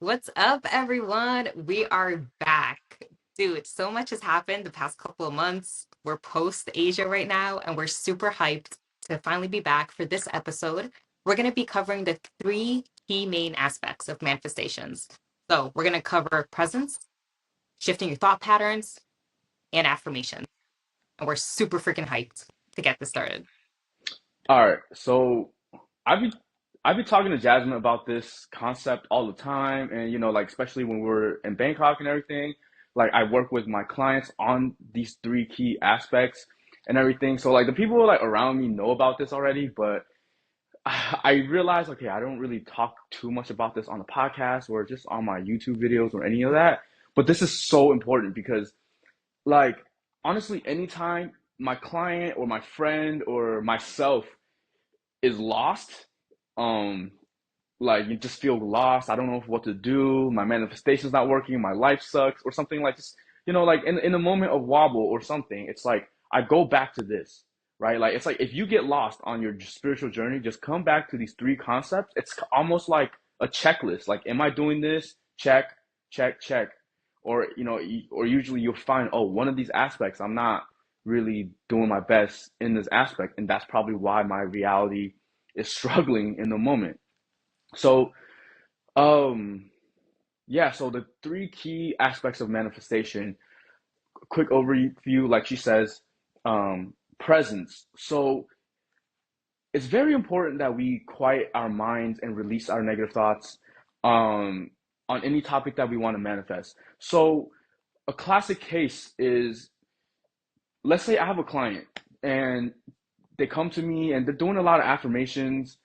What's up, everyone? We are back. Dude, so much has happened the past couple of months. We're post Asia right now, and we're super hyped to finally be back for this episode. We're going to be covering the three key main aspects of manifestations. So, we're going to cover presence, shifting your thought patterns, and affirmation. And we're super freaking hyped to get this started. All right, so I've been I've been talking to Jasmine about this concept all the time, and like especially when we're in Bangkok and everything. Like I work with my clients on these three key aspects and everything. So like the people like around me know about this already, but I realized okay, I don't really talk too much about this on the podcast or just on my YouTube videos or any of that. But this is so important because like honestly, anytime my client or my friend or myself is lost, um, like you just feel lost. I don't know what to do. My manifestation's not working. My life sucks, or something like just like in a moment of wobble or something. It's like I go back to this, right? Like it's like if you get lost on your spiritual journey, just come back to these three concepts. It's almost like a checklist. Like, am I doing this? Check, check, check. Or or usually you'll find, oh, one of these aspects I'm not really doing my best in this aspect, and that's probably why my reality is struggling in the moment. So, um, yeah, so the three key aspects of manifestation, quick overview, like she says, presence. So it's very important that we quiet our minds and release our negative thoughts um, on any topic that we want to manifest. So a classic case is, let's say I have a client and they come to me and they're doing a lot of affirmations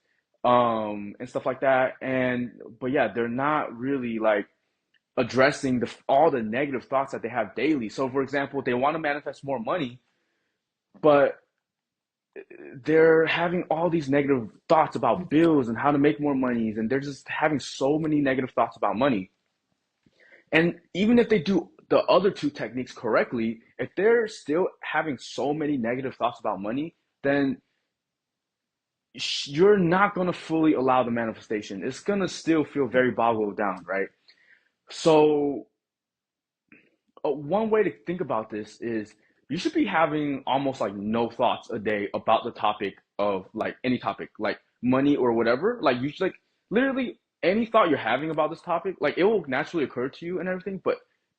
and stuff like that, and but yeah, they're not really like addressing all the negative thoughts that they have daily. So for example, they want to manifest more money, but they're having all these negative thoughts about bills and how to make more money, and they're just having so many negative thoughts about money. And even if they do the other two techniques correctly, if they're still having so many negative thoughts about money, then you're not going to fully allow the manifestation. It's going to still feel very boggled down, right? So, one way to think about this is you should be having almost like no thoughts a day about the topic of like any topic, like money or whatever. Like, you should, like, literally any thought you're having about this topic, like, it will naturally occur to you and everything, but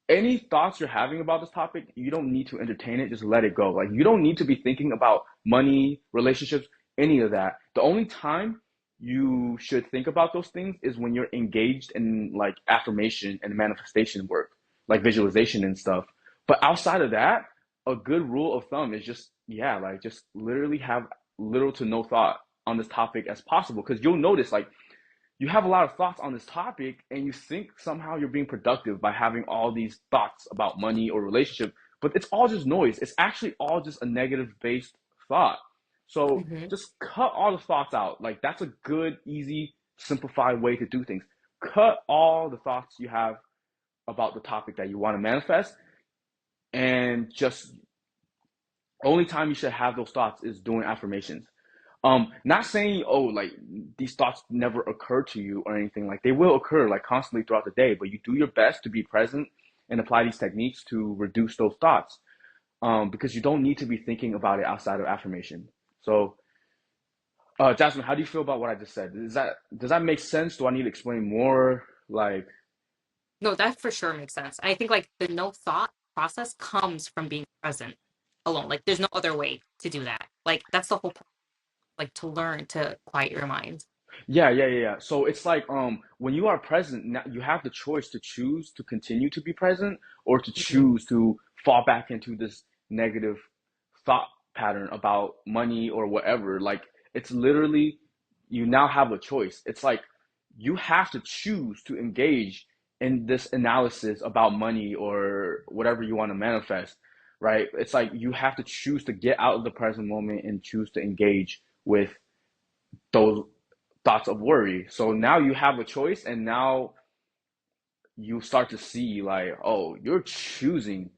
any thoughts you're having about this topic, you don't need to entertain it. Just let it go. Like, you don't need to be thinking about money, relationships, any of that. The only time you should think about those things is when you're engaged in like affirmation and manifestation work, like visualization and stuff. But outside of that, a good rule of thumb is just, yeah, like just literally have little to no thought on this topic as possible. Because you'll notice, like, you have a lot of thoughts on this topic and you think somehow you're being productive by having all these thoughts about money or relationship, but it's all just noise. It's actually all just a negative based thought. So Mhm. just cut all the thoughts out. Like, that's a good, easy, simplified way to do things. Cut all the thoughts you have about the topic that you want to manifest, and just only time you should have those thoughts is doing affirmations. Not saying, oh, like, these thoughts never occur to you or anything. Like, they will occur like constantly throughout the day, but you do your best to be present and apply these techniques to reduce those thoughts. Because you don't need to be thinking about it outside of affirmation. So, Jasmine, how do you feel about what I just said? Does that make sense? Do I need to explain more? Like, No, that for sure makes sense. I think like the no thought process comes from being present alone. Like there's no other way to do that. Like that's the whole point, like to learn to quiet your mind. yeah, yeah, yeah, yeah. So it's like when you are present, now you have the choice to choose to continue to be present or to Mhm. choose to fall back into this negative thought pattern about money or whatever. Like, it's literally, you now have a choice. It's like you have to choose to engage in this analysis about money or whatever you want to manifest, right? It's like you have to choose to get out of the present moment and choose to engage with those thoughts of worry. So now you have a choice, and now you start to see, like, oh, you're choosing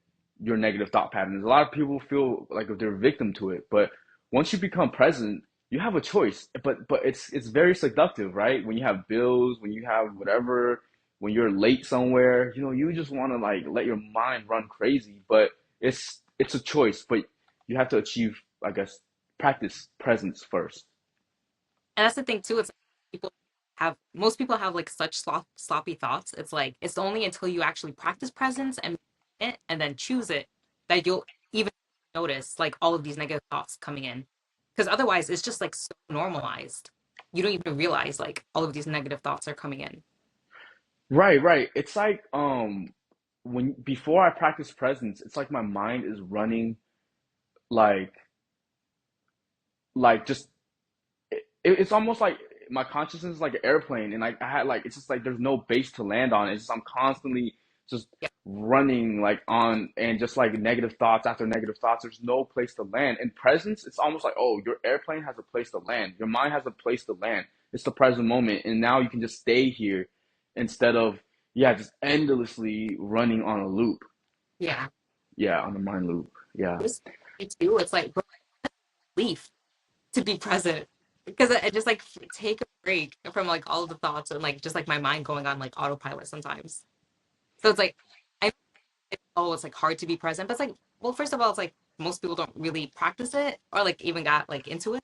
your negative thought patterns. A lot of people feel like if they're a victim to it, but once you become present, you have a choice. But it's very seductive, right? When you have bills, when you have whatever, when you're late somewhere, you just want to like let your mind run crazy, but it's a choice, but you have to achieve, I guess, practice presence first. And that's the thing too. It's like most people have like such sloppy thoughts. It's like it's only until you actually practice presence and then choose it that you'll even notice like all of these negative thoughts coming in. Because otherwise, it's just like so normalized. You don't even realize like all of these negative thoughts are coming in. Right, right. It's like when before I practice presence, it's like my mind is running like just it's almost like my consciousness is like an airplane, and like I had like it's just like there's no base to land on. It's just I'm constantly just Yeah, running like on and just like negative thoughts after negative thoughts. There's no place to land. In presence, it's almost like, oh, your airplane has a place to land. Your mind has a place to land. It's the present moment, and now you can just stay here instead of, yeah, just endlessly running on a loop. yeah. Yeah, on the mind loop. Yeah. This too. It's like relief to be present because I just like take a break from like all of the thoughts and like just like my mind going on like autopilot sometimes. So it's like I oh it's like hard to be present, but it's like well first of all it's like most people don't really practice it or like even got like into it.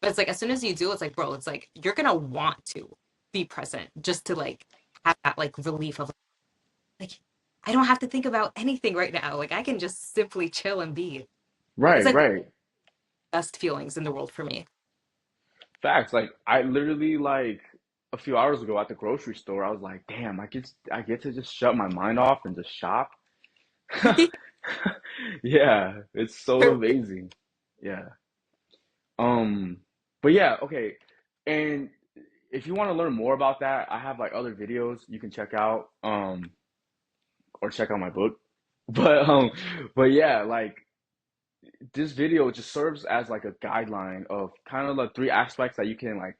But it's like as soon as you do, it's like bro, it's like you're gonna want to be present just to like have that like relief of like I don't have to think about anything right now. Like I can just simply chill and be. It's Right, like the right. best feelings in the world for me. Facts. Like I literally like a few hours ago at the grocery store, I was like, damn, I get to just shut my mind off and just shop. Yeah, it's so amazing. Yeah. Um, but yeah, okay. And if you want to learn more about that, I have like other videos you can check out, or check out my book. But yeah, like this video just serves as like a guideline of kind of the three aspects that you can like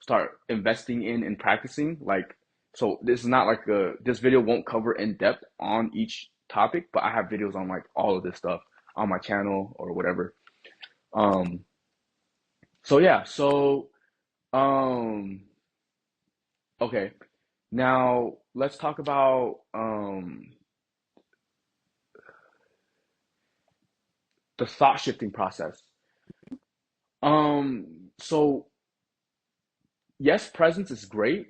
start investing in and practicing. Like, so this is not like this video won't cover in depth on each topic, but I have videos on like all of this stuff on my channel or whatever. Um, so yeah, um, okay. Now let's talk about the thought shifting process. So yes, presence is great.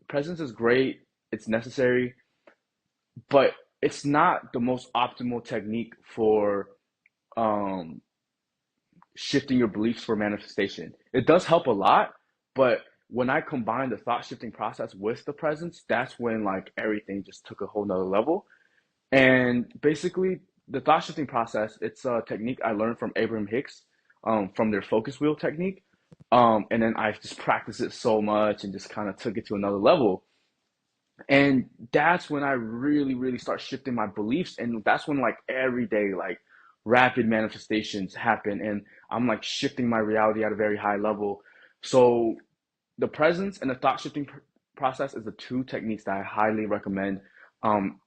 Presence is great. It's necessary, but it's not the most optimal technique for um, shifting your beliefs for manifestation. It does help a lot, but when I combine the thought shifting process with the presence, that's when like everything just took a whole nother level. And basically, the thought shifting process, it's a technique I learned from Abraham Hicks, from their focus wheel technique. And then I just practiced it so much and just kind of took it to another level. And that's when I really, really start shifting my beliefs. And that's when like every day, like rapid manifestations happen. And I'm like shifting my reality at a very high level. So the presence and the thought shifting process is the two techniques that I highly recommend, um,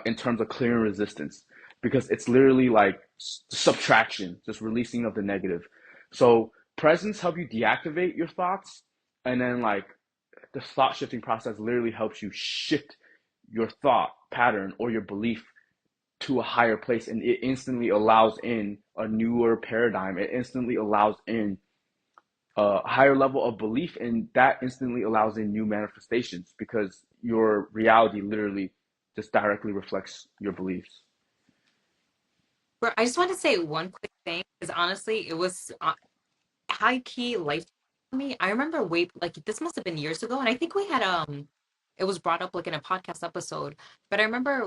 in terms of clearing resistance, because it's literally like subtraction, just releasing of the negative. So presence help you deactivate your thoughts, and then like the thought shifting process literally helps you shift your thought pattern or your belief to a higher place, and it instantly allows in a newer paradigm. It instantly allows in a higher level of belief, and that instantly allows in new manifestations because your reality literally just directly reflects your beliefs. Bro, I just want to say one quick thing because honestly, it was high key life for me. I remember way like this must have been years ago, and I think we had it was brought up like in a podcast episode. But I remember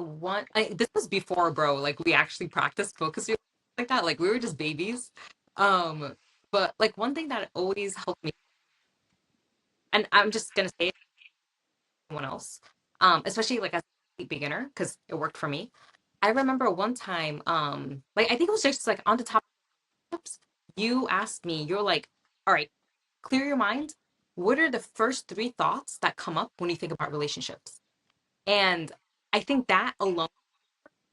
this was before, bro. Like we actually practiced focus groups like that. Like we were just babies. Um, but like one thing that always helped me, and I'm just gonna say it to someone else, especially like as a beginner because it worked for me. I remember one time, like I think it was just like on the top tips, you asked me, you're like, all right, clear your mind. What are the first three thoughts that come up when you think about relationships? And I think that alone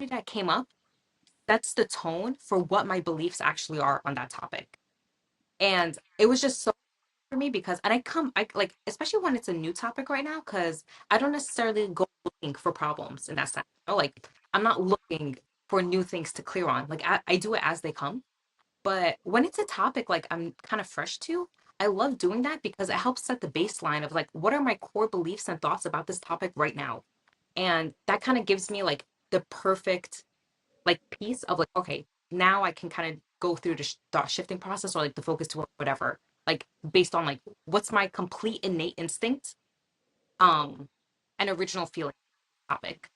that came up, that's the tone for what my beliefs actually are on that topic. And it was just so for me because, and I like, especially when it's a new topic right now, because I don't necessarily go looking for problems in that sense. You know, like, I'm not looking for new things to clear on. Like, I do it as they come. But when it's a topic like I'm kind of fresh to, I love doing that because it helps set the baseline of like, what are my core beliefs and thoughts about this topic right now? And that kind of gives me like the perfect like piece of like, okay, now I can kind of go through the thought shifting process or like the focus to whatever, like based on like what's my complete innate instinct, um, and original feeling topic.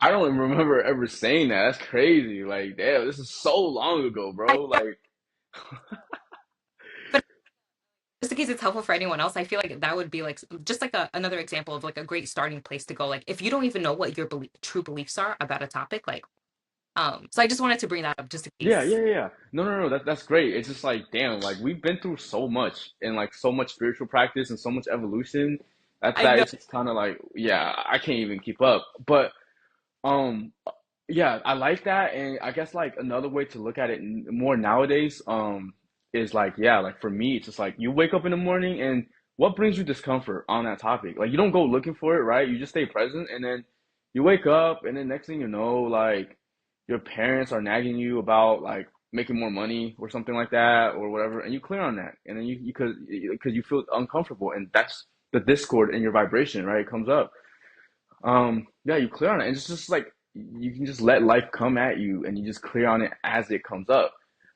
I don't even remember ever saying that. That's crazy. Like, damn, this is so long ago, I bro. know, Like, but just in case it's helpful for anyone else, I feel like that would be like just like another example of like a great starting place to go. Like if you don't even know what your true beliefs are about a topic, like so I just wanted to bring that up just in yeah, yeah, case. yeah, yeah. No, no, no. That's great. It's just like, damn, like we've been through so much and like so much spiritual practice and so much evolution I that know. it's just kind of like, yeah, I can't even keep up. But um, yeah, I like that, and I guess like another way to look at it more nowadays, is like, yeah, like for me, it's just like you wake up in the morning and what brings you discomfort on that topic? Like you don't go looking for it, right? You just stay present, and then you wake up, and then next thing you know, like your parents are nagging you about like making more money or something like that or whatever, and you clear on that, and then you because you feel uncomfortable, and that's the discord in your vibration, right? It comes up. Yeah, you clear on it. And it's just like you can just let life come at you and you just clear on it as it comes up.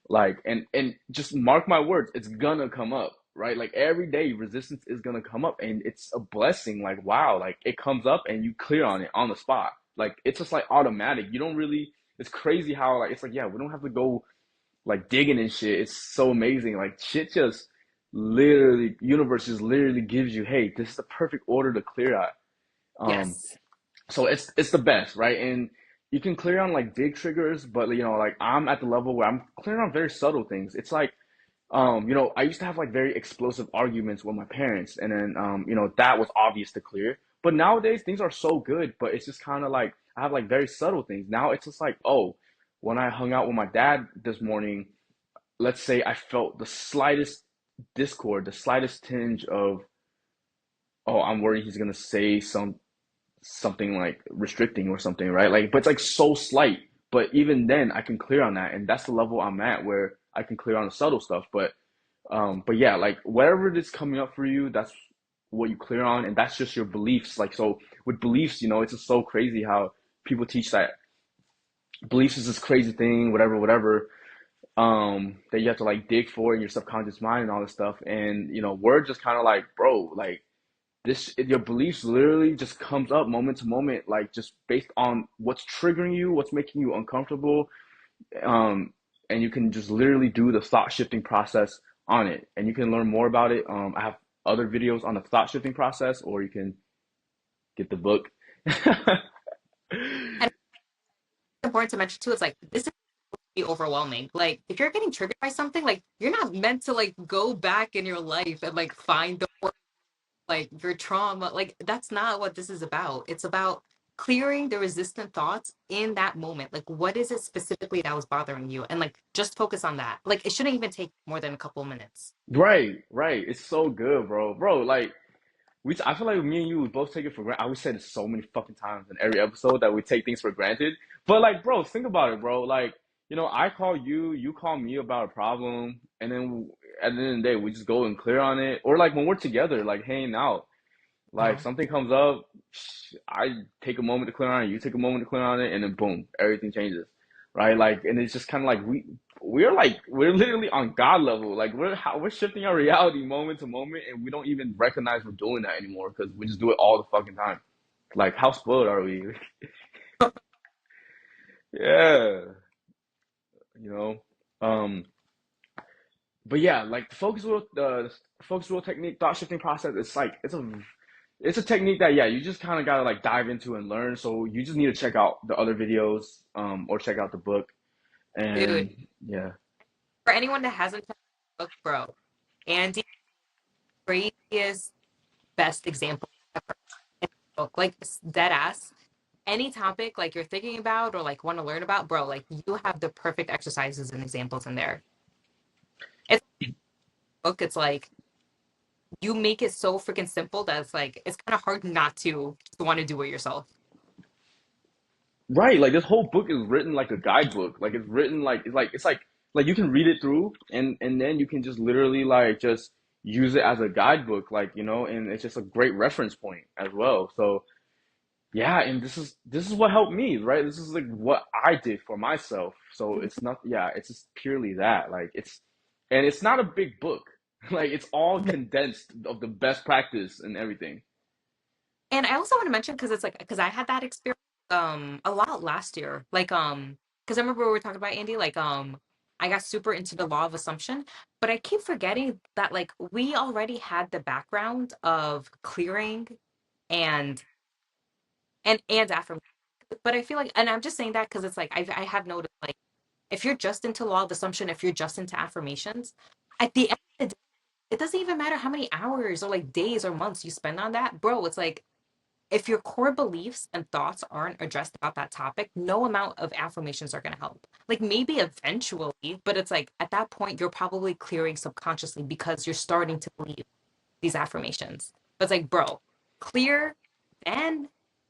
Like and just mark my words, it's gonna come up, right? Like every day resistance is gonna come up and it's a blessing. Like wow, like it comes up and you clear on it on the spot. Like it's just like automatic. You don't really it's crazy how like it's like yeah, we don't have to go like digging and shit. It's so amazing. Like shit just literally universe just literally gives you, hey, this is the perfect order to clear out. Um Yes. so it's the best, right? And you can clear on like big triggers, but you know, like I'm at the level where I'm clearing on very subtle things. It's like, you know, I used to have like very explosive arguments with my parents, and then you know, that was obvious to clear. But nowadays things are so good, but it's just kind of like I have like very subtle things. Now it's just like, oh, when I hung out with my dad this morning, let's say I felt the slightest discord, the slightest tinge of, oh, I'm worried he's gonna say something like restricting or something, right? Like, but it's like so slight. But even then, I can clear on that, and that's the level I'm at where I can clear on the subtle stuff. But yeah, like whatever it is coming up for you, that's what you clear on, and that's just your beliefs. Like, so with beliefs, you know, it's just so crazy how people teach that beliefs is this crazy thing, whatever, whatever, that you have to like dig for in your subconscious mind and all this stuff. And you know, we're just kind of like, bro, like this your beliefs literally just comes up moment to moment, like just based on what's triggering you, what's making you uncomfortable, um and you can just literally do the thought shifting process on it, and you can learn more about it. I have other videos on the thought shifting process, or you can get the book. And it's important to mention too, it's like this is be overwhelming. Like if you're getting triggered by something, like you're not meant to like go back in your life and like find the like your trauma. Like that's not what this is about. It's about clearing the resistant thoughts in that moment. Like what is it specifically that was bothering you? And like just focus on that. Like it shouldn't even take more than a couple of minutes. Right, right, it's so good, bro, like I feel like me and you would both take it for granted. I would say this so many fucking times in every episode that we take things for granted. But like, bro, think about it, bro. Like, you know, I call you, you call me about a problem, and then at the end of the day, we just go and clear on it. Or like when we're together, like hanging out, like Uh-huh. something comes up, I take a moment to clear on it, you take a moment to clear on it, and then boom, everything changes, right? Like, and it's just kind of like we're literally on God level. Like we're shifting our reality moment to moment, and we don't even recognize we're doing that anymore because we just do it all the fucking time. Like, how spoiled are we? Yeah, you know. Um, but yeah, like the focus wheel technique, thought shifting process. It's like it's a technique that yeah, you just kind of gotta like dive into and learn. So you just need to check out the other videos, or check out the book. Dude, And yeah, for anyone that hasn't checked the book, bro, Andy, craziest, best example ever in the book. Like dead ass. Any topic like you're thinking about or like want to learn about, bro, like you have the perfect exercises and examples in there. It's book, it's like you make it so freaking simple that it's like it's kind of hard not to just want to do it yourself. Right, like this whole book is written like a guidebook. Like it's written like it's like you can read it through and then you can just literally like just use it as a guidebook, like, and it's just a great reference point as well. So yeah, and this is what helped me, right? This is like what I did for myself. So it's not, yeah, it's just purely that. Like it's not a big book. Like it's all condensed of the best practice and everything. And I also want to mention because it's like because I had that experience a lot last year. Like because I remember we were talking about Andy, like I got super into the law of assumption, but I keep forgetting that like we already had the background of clearing and and affirmation. But I feel like and I'm just saying that because it's like I have noticed like if you're just into law of assumption, if you're just into affirmations, at the end of the day, it doesn't even matter how many hours or like days or months you spend on that, bro. It's like if your core beliefs and thoughts aren't addressed about that topic, no amount of affirmations are going to help. Like maybe eventually, but it's like at that point, you're probably clearing subconsciously because you're starting to believe these affirmations. But it's like, bro, clear, then,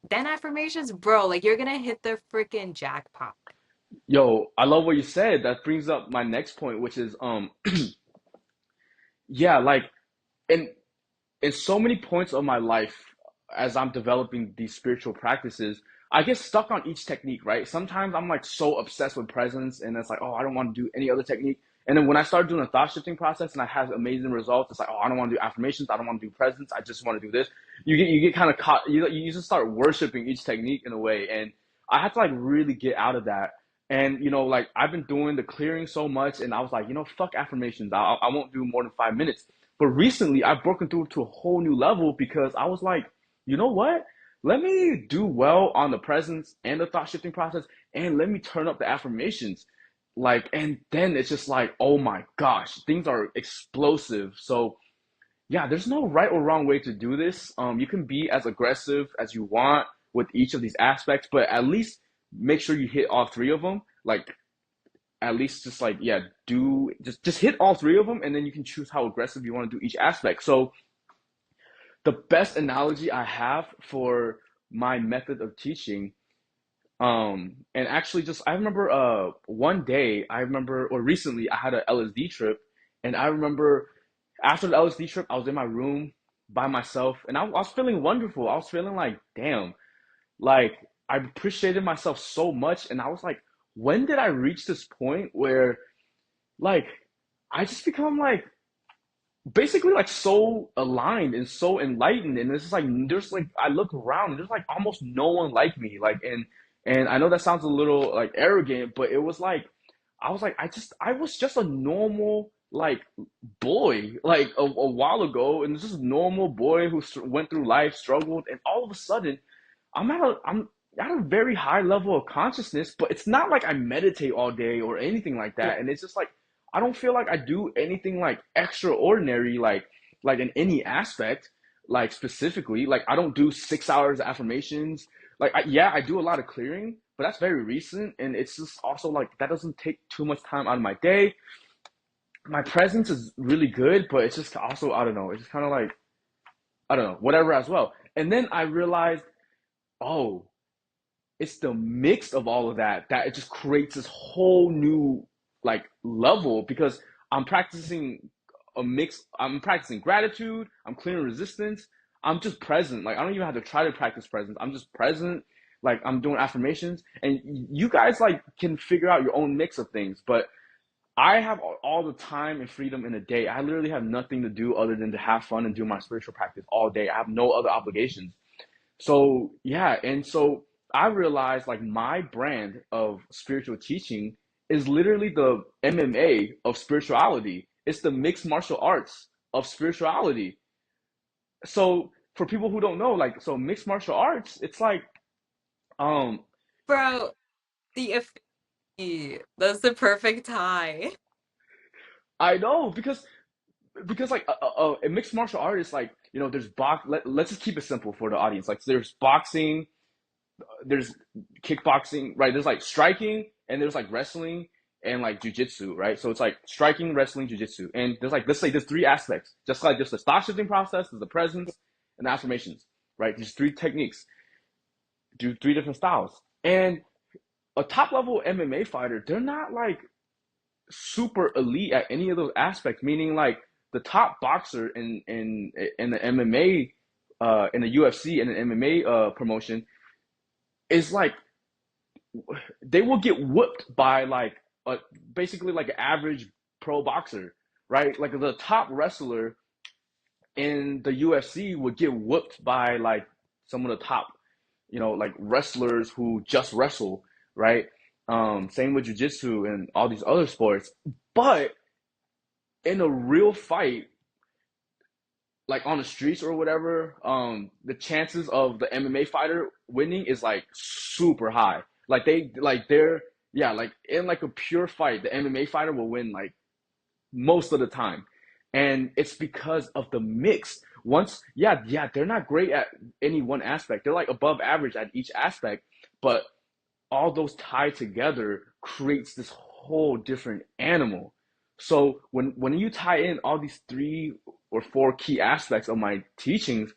then affirmations, bro, like you're going to hit the freaking jackpot. Yo, I love what you said. That brings up my next point, which is yeah, like in in so many points of my life as I'm developing these spiritual practices, I get stuck on each technique, right? Sometimes I'm like so obsessed with presence and it's like, oh, I don't want to do any other technique. And then when I start doing a thought shifting process and I have amazing results, it's like, oh, I don't want to do affirmations, I don't want to do presence, I just want to do this. You get kind of caught, you just start worshiping each technique in a way. And I had to like really get out of that. And like I've been doing the clearing so much, and I was like, fuck affirmations. I won't do more than 5 minutes. But recently, I've broken through to a whole new level because I was like, you know what? Let me do well on the presence and the thought shifting process, and let me turn up the affirmations. Like, and then it's just like, oh my gosh, things are explosive. So, yeah, there's no right or wrong way to do this. You can be as aggressive as you want with each of these aspects, but at least make sure you hit all three of them. Like, at least just like, yeah, do just hit all three of them, and then you can choose how aggressive you want to do each aspect. So the best analogy I have for my method of teaching, and actually just I remember one day I remember or recently I had an LSD trip, and I remember after the LSD trip I was in my room by myself, and I was feeling wonderful. I was feeling like, damn, like I appreciated myself so much, and I was like, when did I reach this point where like I just become like basically like so aligned and so enlightened, and it's just like there's like I look around and there's like almost no one like me, like, and I know that sounds a little like arrogant, but it was like I was just a normal like boy like a while ago, and just a normal boy who went through life, struggled, and all of a sudden I'm at a very high level of consciousness, but it's not like I meditate all day or anything like Yeah. that. And it's just like I don't feel like I do anything like extraordinary, like in any aspect, like specifically. Like I don't do 6 hours of affirmations. Like yeah, I do a lot of clearing, but that's very recent, and it's just also like that doesn't take too much time out of my day. My presence is really good, but it's just also I don't know. It's just kind of like I don't know, whatever as well. And then I realized, oh, it's the mix of all of that it just creates this whole new like level because I'm practicing I'm practicing gratitude, I'm clearing resistance, I'm just present. Like I don't even have to try to practice presence. I'm just present. Like I'm doing affirmations, and you guys like can figure out your own mix of things, but I have all the time and freedom in a day. I literally have nothing to do other than to have fun and do my spiritual practice all day. I have no other obligations. So yeah, and so I realized like my brand of spiritual teaching is literally the MMA of spirituality. It's the mixed martial arts of spirituality. So for people who don't know, like so mixed martial arts, it's like um Bro, the affinity, that's the perfect tie. I know because like a mixed martial art is like there's let's just keep it simple for the audience. Like there's boxing, there's kickboxing, right? There's like striking, and there's like wrestling, and like jujitsu, right? So it's like striking, wrestling, jujitsu, and there's like let's say there's three aspects, just like just the stop shifting process, there's the presence and the affirmations, right? These three techniques do three different styles, and a top level MMA fighter, they're not like super elite at any of those aspects. Meaning like the top boxer in the MMA, in the UFC and the MMA promotion is like they will get whooped by like a basically like an average pro boxer, right? Like the top wrestler in the UFC would get whooped by like some of the top, like wrestlers who just wrestle, right? Same with jujitsu and all these other sports. But in a real fight, like on the streets or whatever, the chances of the MMA fighter winning is like super high. They're yeah, like in like a pure fight, the MMA fighter will win like most of the time. And it's because of the mix. Yeah, they're not great at any one aspect. They're like above average at each aspect, but all those tied together creates this whole different animal. So when you tie in all these three or four key aspects of my teachings,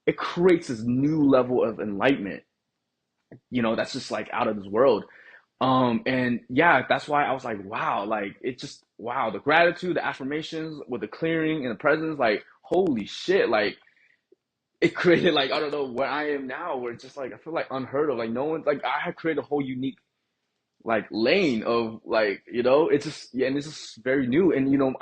it creates this new level of enlightenment. That's just like out of this world. And yeah, that's why I was like, wow, like it just wow, the gratitude, the affirmations with the clearing and the presence, like holy shit, like it created like I don't know where I am now, where it's just like I feel like unheard of. Like no one like I had created a whole unique like lane of like it's just yeah, and it's just very new. And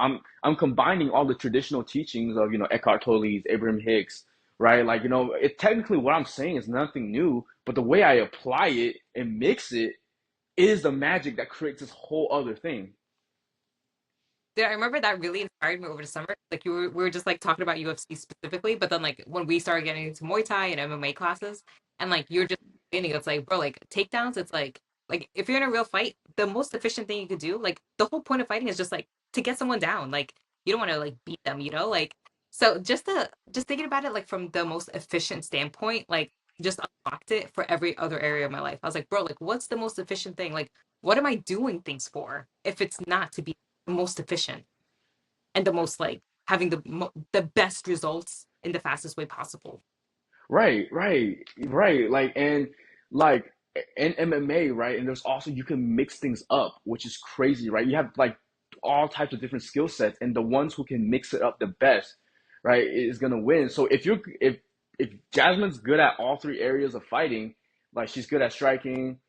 I'm combining all the traditional teachings of Eckhart Tolle's, Abraham Hicks, right? Like it technically what I'm saying is nothing new, but the way I apply it and mix it is the magic that creates this whole other thing. Yeah, I remember that really inspired me over the summer. Like we were just like talking about UFC specifically, but then like when we started getting into Muay Thai and MMA classes, and like you're just beginning, it's like, bro, like takedowns, it's like if you're in a real fight, the most efficient thing you could do, like the whole point of fighting is just like to get someone down. Like you don't want to like beat them, like so just thinking about it like from the most efficient standpoint, like just unlocked it for every other area of my life. I was like, bro, like what's the most efficient thing? Like what am I doing things for if it's not to be the most efficient and the most like having the best results in the fastest way possible. Right. Like in MMA, right? And there's also you can mix things up, which is crazy, right? You have like all types of different skill sets, and the ones who can mix it up the best, right, is gonna win. So if Jasmine's good at all three areas of fighting, like she's good at striking,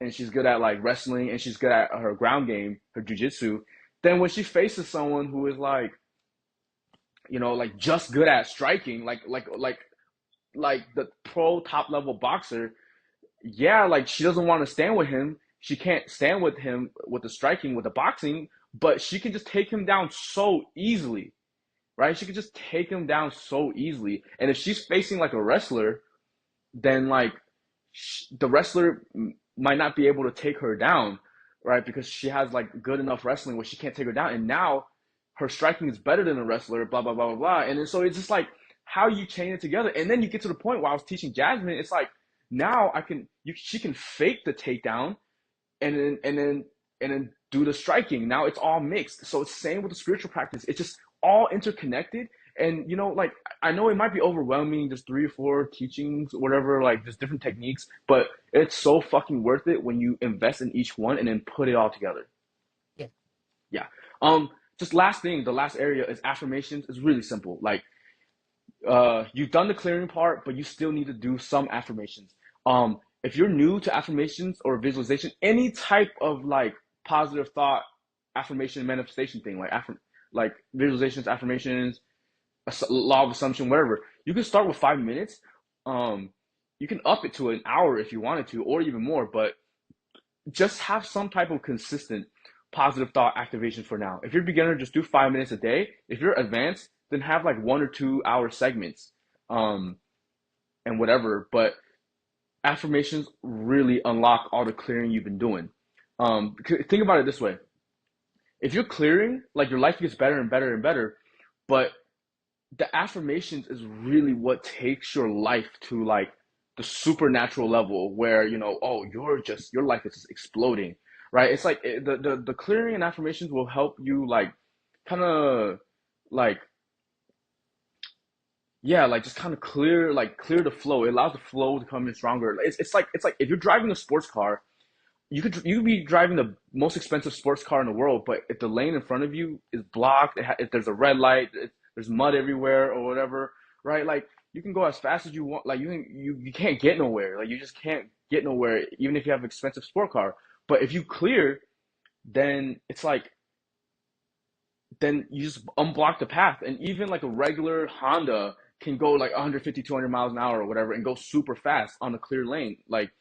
and she's good at like wrestling, and she's good at her ground game, her jujitsu, then when she faces someone who is like just good at striking, like the pro top level boxer, yeah, like she doesn't want to stand with him. She can't stand with him with the striking, with the boxing, but she can just take him down so easily, right? She could just take him down so easily. And if she's facing like a wrestler, then like the wrestler might not be able to take her down, right? Because she has like good enough wrestling where she can't take her down. And now her striking is better than a wrestler, blah, blah, blah, blah, blah. And then, so it's just like how you chain it together. And then you get to the point where I was teaching Jasmine, it's like now she can fake the takedown and then do the striking. Now it's all mixed. So it's same with the spiritual practice. It's just all interconnected. And like I know it might be overwhelming, just three or four teachings, whatever, like just different techniques, but it's so fucking worth it when you invest in each one and then put it all together. Yeah. Yeah. Just last thing, the last area is affirmations. It's really simple. Like you've done the clearing part, but you still need to do some affirmations. If you're new to affirmations or visualization, any type of like positive thought, affirmation, manifestation thing, like visualizations, affirmations, law of assumption, whatever, you can start with 5 minutes. Um, you can up it to an hour if you wanted to, or even more, but just have some type of consistent positive thought activation for now. If you're a beginner, just do 5 minutes a day. If you're advanced, then have like 1 or 2 hour segments, um, and whatever. But affirmations really unlock all the clearing you've been doing. Think about it this way: if you're clearing, like your life gets better and better and better, but the affirmations is really what takes your life to like the supernatural level where oh your life is just exploding, right? It's like the clearing and affirmations will help you like kind of like yeah, like just kind of clear the flow. It allows the flow to come in stronger. It's like if you're driving a sports car, you could be driving the most expensive sports car in the world, but if the lane in front of you is blocked, if there's a red light, there's mud everywhere or whatever, right? Like you can go as fast as you want. Like you can't get nowhere. Like you just can't get nowhere, even if you have an expensive sport car. But if you clear, then it's like then you just unblock the path, and even like a regular Honda can go like 150, 200 miles an hour or whatever, and go super fast on a clear lane. Like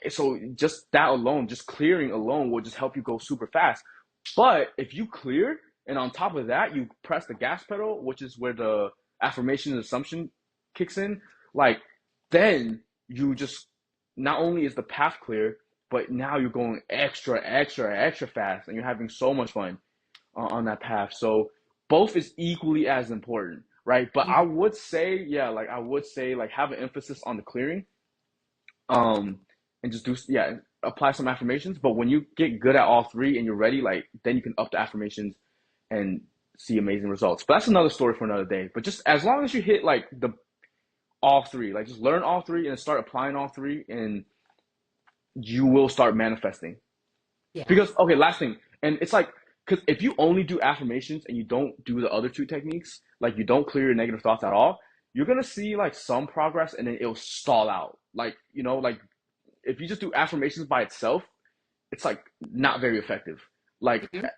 so just that alone, just clearing alone will just help you go super fast. But if you clear and on top of that you press the gas pedal, which is where the affirmation and assumption kicks in, like then you just not only is the path clear, but now you're going extra fast and you're having so much fun on that path. So both is equally as important, right? But I would say, yeah, like I would say like have an emphasis on the clearing, um, and just do yeah, apply some affirmations. But when you get good at all three and you're ready, like then you can up the affirmations and see amazing results. But that's another story for another day. But just as long as you hit like the all three, like just learn all three and start applying all three, and you will start manifesting. Yeah. Because okay, last thing, and it's like because if you only do affirmations and you don't do the other two techniques, like you don't clear your negative thoughts at all, you're gonna see like some progress and then it'll stall out. Like like if you just do affirmations by itself, it's like not very effective. Like Mhm.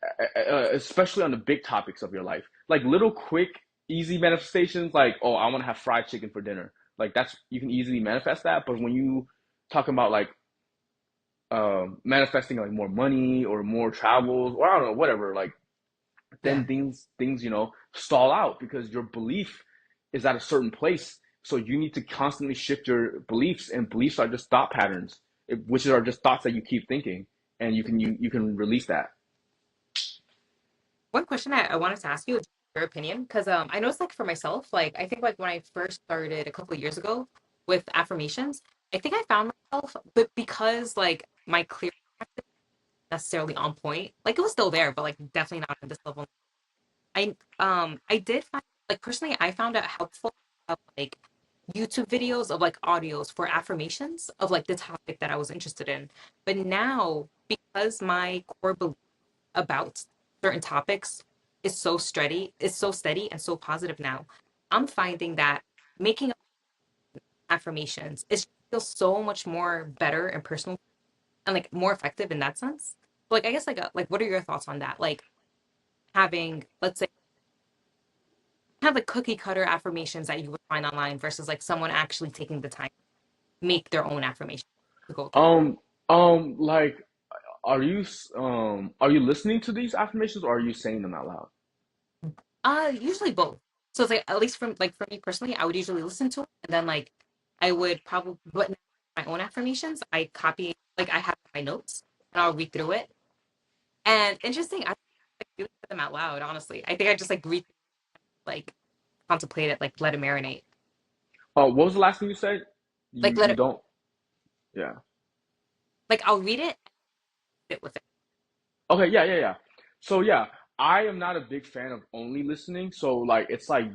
especially on the big topics of your life, like little quick, easy manifestations, like oh, I want to have fried chicken for dinner. Like that's you can easily manifest that. But when you talk about like manifesting like more money or more travels or I don't know whatever, like then Yeah. things stall out because your belief is at a certain place. So you need to constantly shift your beliefs, and beliefs are just thought patterns, which are just thoughts that you keep thinking, and you can release that. One question I wanted to ask you is your opinion, because I noticed like for myself, like I think like when I first started a couple of years ago with affirmations, I think I found myself, but because like my clear necessarily on point, like it was still there, but like definitely not at this level. I did find like personally I found it helpful to have like YouTube videos of like audios for affirmations of like the topic that I was interested in. But now because my core belief about certain topics is so steady and so positive now, I'm finding that making affirmations is feels so much more better and personal and like more effective in that sense. But, like I guess like what are your thoughts on that? Like having let's say have like cookie cutter affirmations that you would find online versus like someone actually taking the time to make their own affirmation to go through. Um, like, are you listening to these affirmations or are you saying them out loud? Usually both. So it's like at least from like for me personally, I would usually listen to it and then like I would probably but my own affirmations, I copy like I have my notes and I'll read through it. And interesting, I like do them out loud, honestly. I think I just like read like contemplate it, like let it marinate. Oh, what was the last thing you said? Like let You it don't? Yeah. like I'll read it, sit with it. Okay, yeah. So yeah, I am not a big fan of only listening. So like, it's like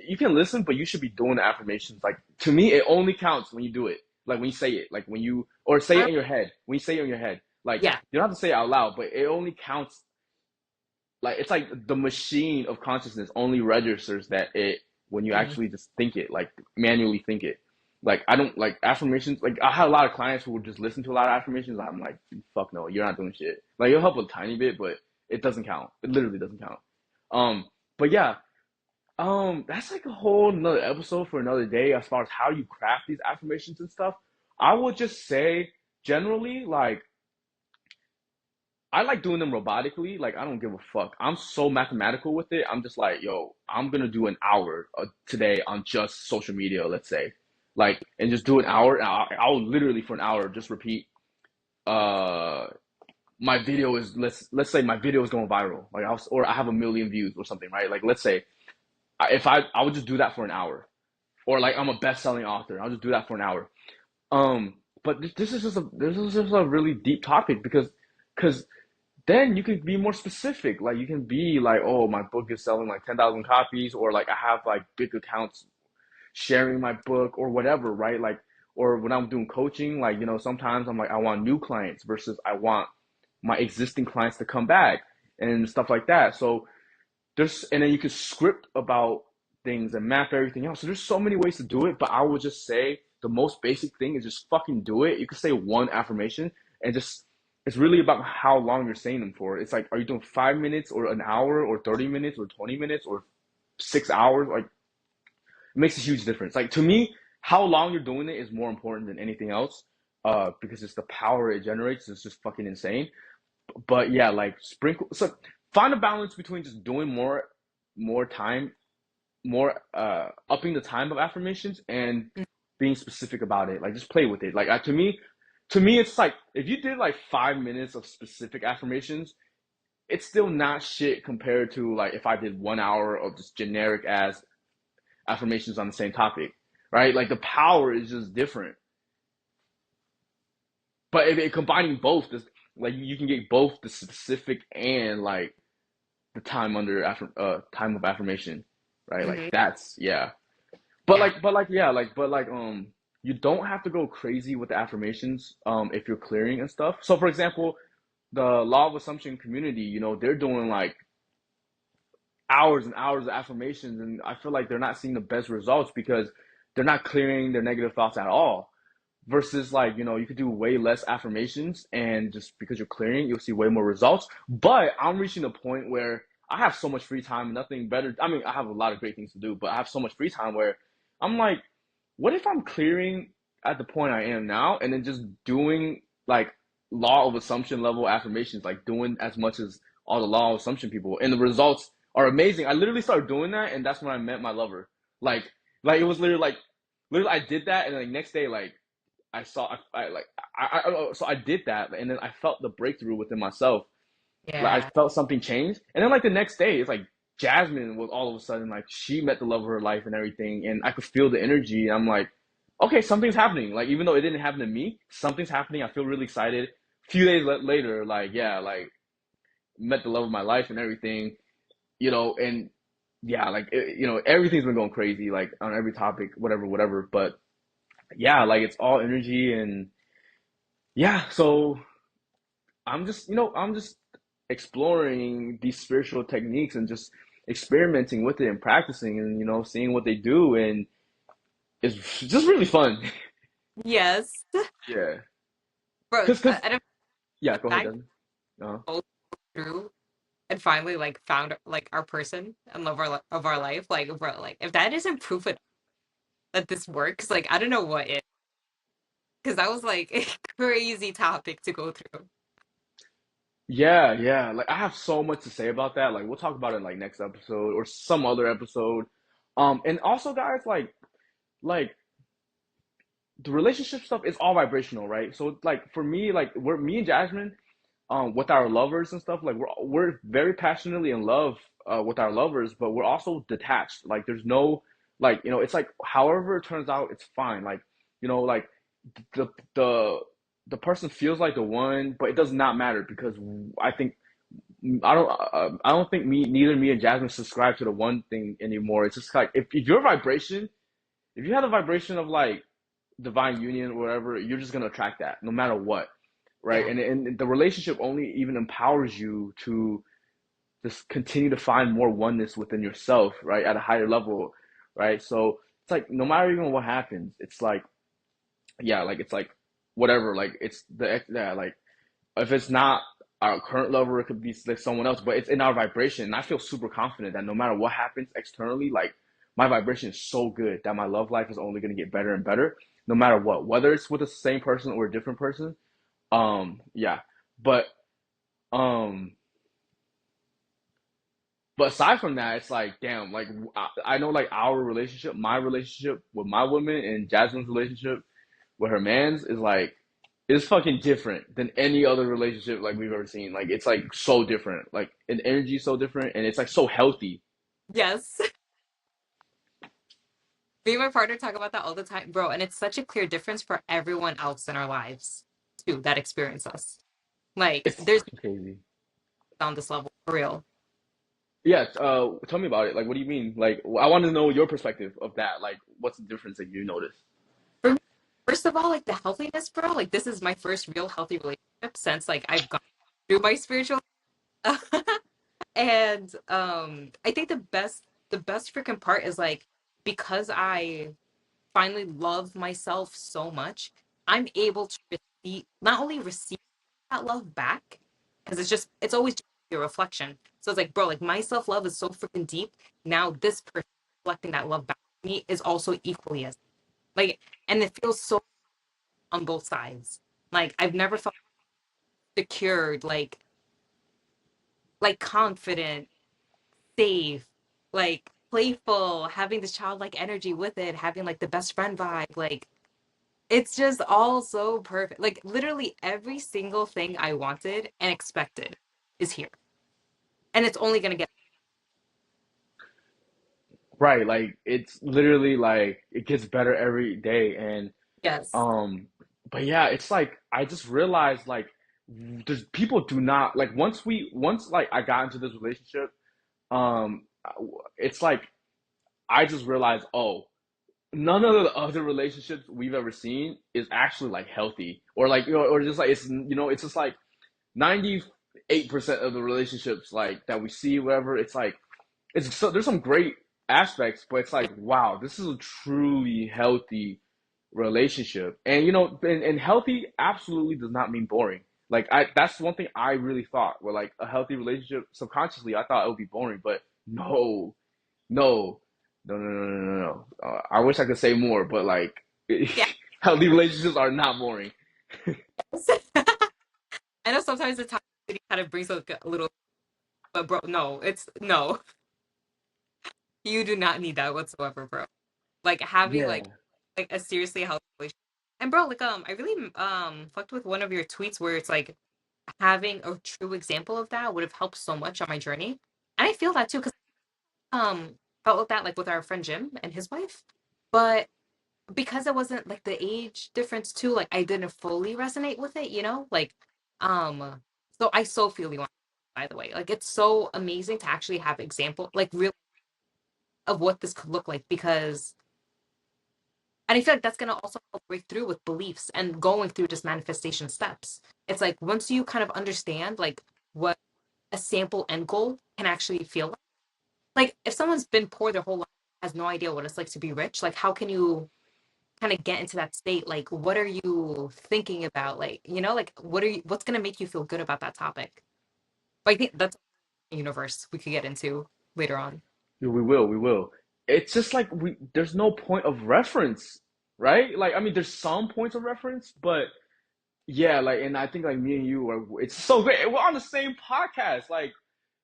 you can listen, but you should be doing the affirmations. Like to me, it only counts when you do it. Like when you say it, like when you or say it in your head. When you say it in your head, like Yeah. you don't have to say it out loud, but it only counts. Like it's like the machine of consciousness only registers that it when you Mhm. actually just think it, like manually think it. Like I don't like affirmations. Like I had a lot of clients who would just listen to a lot of affirmations. I'm like, fuck no, you're not doing shit. Like it'll help a tiny bit, but it doesn't count. It literally doesn't count. Um, but yeah, that's like a whole another episode for another day as far as how you craft these affirmations and stuff. I would just say generally, like I like doing them robotically. Like I don't give a fuck. I'm so mathematical with it. I'm just like, yo, I'm gonna do an hour today on just social media, let's say, like, and just do an hour. And I'll literally for an hour just repeat. Uh, my video is let's say my video is going viral, like or I have 1 million views or something, right? Like let's say if I would just do that for an hour, or like I'm a best-selling author, I'll just do that for an hour. But this is just a really deep topic because because then you can be more specific. Like you can be like, oh, my book is selling like 10,000 copies, or like I have like big accounts sharing my book or whatever, right? Like, or when I'm doing coaching, like, sometimes I'm like, I want new clients versus I want my existing clients to come back and stuff like that. So and then you can script about things and map everything else. So there's so many ways to do it, but I would just say the most basic thing is just fucking do it. You can say one affirmation and just, it's really about how long you're saying them for. It's like, are you doing 5 minutes or an hour or 30 minutes or 20 minutes or 6 hours? Like, it makes a huge difference. Like, to me, how long you're doing it is more important than anything else, because it's the power it generates. It's just fucking insane. But yeah, like sprinkle. So find a balance between just doing more time, more upping the time of affirmations and being specific about it. Like just play with it. Like to me, it's like if you did like 5 minutes of specific affirmations, it's still not shit compared to like if I did 1 hour of just generic as affirmations on the same topic, right? Like the power is just different. But if it combining both, this like you can get both the specific and like the time of affirmation, right? Like Hmm. that's yeah. Yeah. You don't have to go crazy with the affirmations if you're clearing and stuff. So for example, the law of assumption community, they're doing like hours and hours of affirmations, and I feel like they're not seeing the best results because they're not clearing their negative thoughts at all. Versus like, you could do way less affirmations and just because you're clearing, you'll see way more results. But I'm reaching a point where I have so much free time, nothing better. I mean, I have a lot of great things to do, but I have so much free time where I'm like, what if I'm clearing at the point I am now and then just doing like law of assumption level affirmations, like doing as much as all the law of assumption people, and the results are amazing. I literally started doing that, and that's when I met my lover. Like, it was literally I did that, and like next day, like I saw, so I did that, and then I felt the breakthrough within myself. Like I Yeah. felt something change, and then like the next day, it's like Jasmine was all of a sudden like she met the love of her life and everything, and I could feel the energy. And I'm like, okay, something's happening. Like even though it didn't happen to me, something's happening. I feel really excited. A few days later, like yeah, like met the love of my life and everything, and yeah, like everything's been going crazy, like on every topic, whatever, whatever. But yeah, like it's all energy and yeah, so I'm just exploring these spiritual techniques and just experimenting with it and practicing and seeing what they do, and it's just really fun. Yes. Yeah. Bro, Cause and yeah, the go ahead, fact Desmond. Uh, that we both through and finally like found like our person and love of our life, like bro, like if that isn't proof that this works, like I don't know what is. Because that was like a crazy topic to go through. yeah, yeah. Like I have so much to say about that. Like we'll talk about it like next episode or some other episode. And also guys, like the relationship stuff is all vibrational, right? So like for me, like we're me and Jasmine, with our lovers and stuff, like we're very passionately in love with our lovers, but we're also detached. Like there's no like it's like however it turns out, it's fine. Like like the the the person feels like the one, but it does not matter because I think I don't think neither me and Jasmine subscribe to the one thing anymore. It's just like if your vibration, if you have the vibration of like divine union or whatever, you're just gonna attract that no matter what, right? Yeah. And the relationship only even empowers you to just continue to find more oneness within yourself, right, at a higher level, right? So it's like no matter even what happens, it's like yeah, like it's like whatever, like it's yeah, like if it's not our current lover, it could be like someone else, but it's in our vibration. And I feel super confident that no matter what happens externally, like my vibration is so good that my love life is only going to get better and better, no matter what, whether it's with the same person or a different person. Yeah, but um, but aside from that, it's like damn, like I know like our relationship, my relationship with my woman, and Jasmine's relationship with her man's is like it's fucking different than any other relationship like we've ever seen. Like it's like so different. Like an energy is so different and it's like so healthy. Yes. Me and my partner talk about that all the time, bro. And it's such a clear difference for everyone else in our lives too that experience us. Like It's there's fucking crazy. on this level for real. Yeah, tell me about it. Like, what do you mean? Like, I want to know your perspective of that. Like, what's the difference that you notice? For me, first of all, like the healthiness, bro. Like this is my first real healthy relationship since like I've gone through my spiritual. And I think the best freaking part is like because I finally love myself so much, I'm able to receive not only receive that love back, because it's always just a reflection. So it's like, bro, like my self-love is so freaking deep. Now this person reflecting that love back to me is also equally as like, and it feels so on both sides. Like I've never felt secured, like confident, safe, like playful, having this childlike energy with it, having like the best friend vibe, like it's just all so perfect. Like literally every single thing I wanted and expected is here. And it's only gonna get Right, like it's literally like it gets better every day, and yes. um, but yeah, it's like I just realized like there's people do not like once like I got into this relationship, um, it's like I just realized, oh, none of the other relationships we've ever seen is actually like healthy or like or just like it's just like 98% of the relationships like that we see whatever it's like it's so there's some great aspects, but it's like wow, this is a truly healthy relationship. And and healthy absolutely does not mean boring. Like I that's one thing I really thought where like a healthy relationship subconsciously I thought it would be boring, but no, no, no. I wish I could say more, but like Yeah. healthy relationships are not boring. I know sometimes the toxicity kind of brings like a little, but bro, no, it's no. You do not need that whatsoever, bro. Like having Yeah. like a seriously healthy relationship. And bro, like I really fucked with one of your tweets where it's like having a true example of that would have helped so much on my journey. And I feel that too, because felt like that like with our friend Jim and his wife. But because it wasn't like the age difference too, like I didn't fully resonate with it, Like so I so feel you on by the way. Like it's so amazing to actually have example like real of what this could look like because and I feel like that's gonna also help break through with beliefs and going through just manifestation steps. It's like once you kind of understand like what a sample end goal can actually feel like if someone's been poor their whole life has no idea what it's like to be rich, like how can you kind of get into that state? Like what are you thinking about? Like, like what's gonna make you feel good about that topic? But I think that's a universe we could get into later on. Yeah, we will, we will. It's just like there's no point of reference, right? Like I mean there's some points of reference, but yeah, like and I think like me and you are it's so great. We're on the same podcast.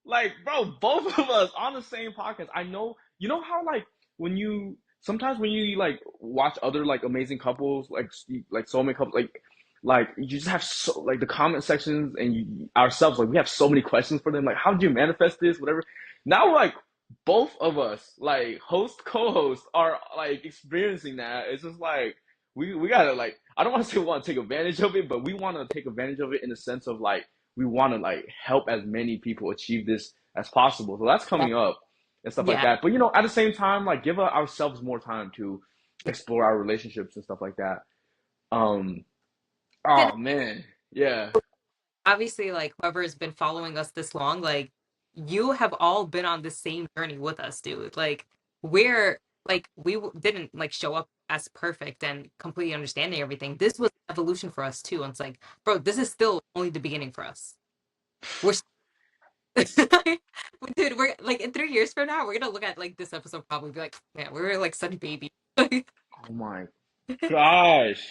Like bro, both of us on the same podcast. I know you know how like when you sometimes when you like watch other like amazing couples like soulmate couples like you just have so like the comment sections and ourselves like we have so many questions for them like how did you manifest this whatever now like both of us like host co-host are like experiencing that it's just like we gotta like I don't want to say we want to take advantage of it but we want to take advantage of it in the sense of like we want to like help as many people achieve this as possible. So that's Yeah. coming up and stuff like Yeah. that. But at the same time, like give ourselves more time to explore our relationships and stuff like that. Um, And oh man, yeah, obviously, like whoever has been following us this long, like you have all been on the same journey with us, dude. Like we're like didn't like show up as perfect and completely understanding everything. This was evolution for us too. And it's like, bro, this is still only the beginning for us. We're dude, we're like in 3 years from now, we're gonna look at like this episode probably be like, man, we were like such baby. oh my gosh,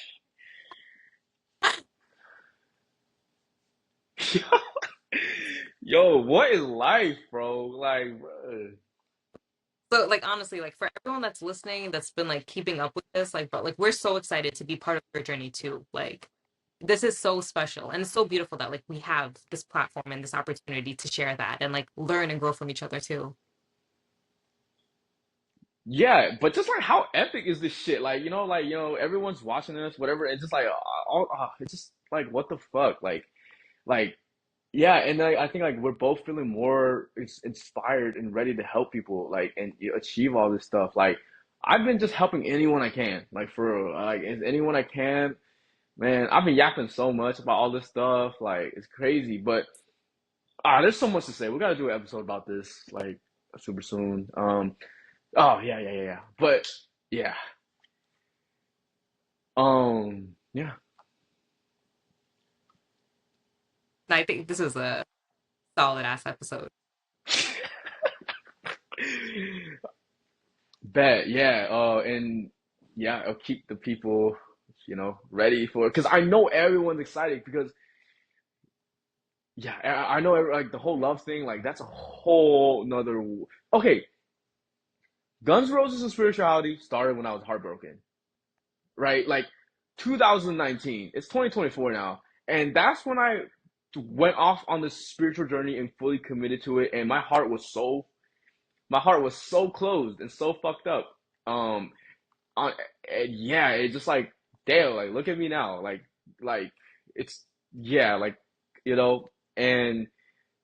yo, what is life, bro? Like, bro. So like honestly, like for everyone that's listening, that's been like keeping up with this, like but like we're so excited to be part of your journey too. Like this is so special and it's so beautiful that like we have this platform and this opportunity to share that and like learn and grow from each other too. Yeah, but just like how epic is this shit? Like, everyone's watching this, whatever. It's just like, it's just like, what the fuck? Like, like yeah, and I think like we're both feeling more inspired and ready to help people like and achieve all this stuff. Like I've been just helping anyone I can, like for real. Like anyone I can, man. I've been yapping so much about all this stuff, like it's crazy. But there's so much to say. We gotta do an episode about this like super soon. Oh yeah. But yeah, yeah. And I think this is a solid ass episode. Bet, yeah. And yeah, I'll keep the people, ready for it because I know everyone's excited because yeah, I know like the whole love thing, like that's a whole nother. Okay, Guns N' Roses and spirituality started when I was heartbroken, right? Like 2019. It's 2024 now, and that's when I went off on this spiritual journey and fully committed to it, and my heart was so closed and so fucked up. Um, on and yeah, it just like damn, like look at me now, like it's yeah, like you know, and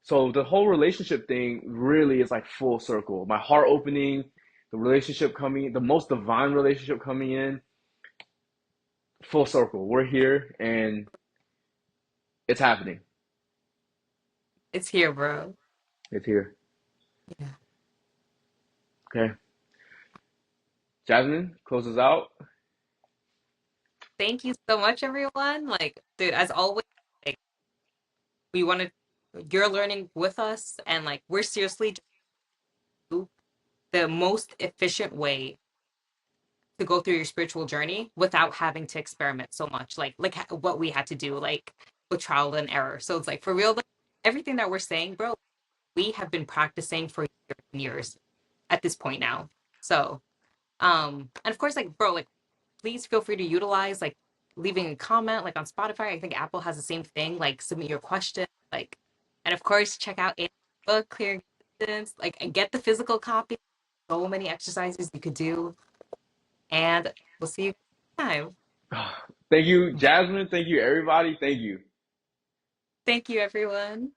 so the whole relationship thing really is like full circle. My heart opening, the relationship coming, the most divine relationship coming in, full circle. We're here and it's happening. It's here, bro. It's here. Yeah. Okay, Jasmine closes out. Thank you so much, everyone. Like, dude, as always, like we wanted you're learning with us, and like we're seriously just the most efficient way to go through your spiritual journey without having to experiment so much, what we had to do, like with trial and error. So it's like for real, like, everything that we're saying, bro, we have been practicing for years and years at this point now. So, and of course, like, bro, like, please feel free to utilize like leaving a comment, like on Spotify. I think Apple has the same thing. Like, submit your question, like, and of course, check out a book, Clear Distance, like, and get the physical copy. So many exercises you could do, and we'll see you next time. Thank you, Jasmine. Thank you, everybody. Thank you. Thank you, everyone.